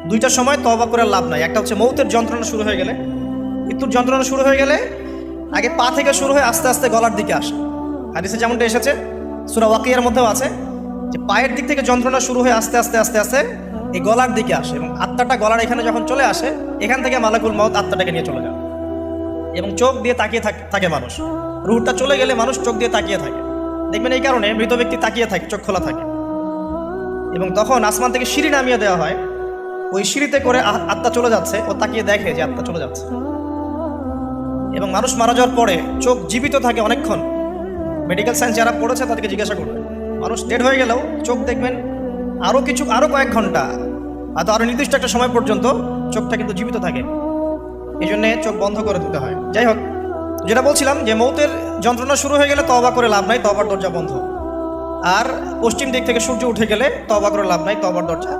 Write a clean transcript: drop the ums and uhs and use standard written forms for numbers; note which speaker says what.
Speaker 1: দুইটা সময় তওবা করে লাভ নাই। একটা হচ্ছে মৌতের যন্ত্রণা শুরু হয়ে গেলে, মৃত্যুর যন্ত্রণা শুরু হয়ে গেলে আগে পা থেকে শুরু হয়ে আস্তে আস্তে গলার দিকে আসে। হাদিসে যেমনটা এসেছে, সূরা ওয়াকিয়ার মধ্যেও আছে যে পায়ের দিক থেকে যন্ত্রণা শুরু হয়ে আস্তে আস্তে আস্তে আস্তে এই গলার দিকে আসে, এবং আত্মাটা গলার এখানে যখন চলে আসে, এখান থেকে মালাকুল মউত আত্মাটাকে নিয়ে চলে যায় এবং চোখ দিয়ে তাকিয়ে থাকে মানুষ। রুহটা চলে গেলে মানুষ চোখ দিয়ে তাকিয়ে থাকে, দেখবেন এই কারণে মৃত ব্যক্তি তাকিয়ে থাকে, চোখ খোলা থাকে। এবং তখন আসমান থেকে সিঁড়ি নামিয়ে দেওয়া হয়, ওই সিঁড়িতে করে আত্মা চলে যাচ্ছে, ও তাকিয়ে দেখে যে আত্মা চলে যাচ্ছে। এবং মানুষ মারা যাওয়ার পরে চোখ জীবিত থাকে অনেকক্ষণ। মেডিকেল সায়েন্স যারা পড়েছে তাদেরকে জিজ্ঞাসা করবে, মানুষ ডেড হয়ে গেলেও চোখ দেখবেন আরও কয়েক ঘন্টা, হয়তো আরও নির্দিষ্ট একটা সময় পর্যন্ত চোখটা কিন্তু জীবিত থাকে। এই জন্যে চোখ বন্ধ করে দিতে হয়। যাই হোক, যেটা বলছিলাম যে মৌতের যন্ত্রণা শুরু হয়ে গেলে তওবা করে লাভ নাই, তওবার দরজা বন্ধ। আর পশ্চিম দিক থেকে সূর্য উঠে গেলে তওবা করে লাভ নাই, তওবার দরজা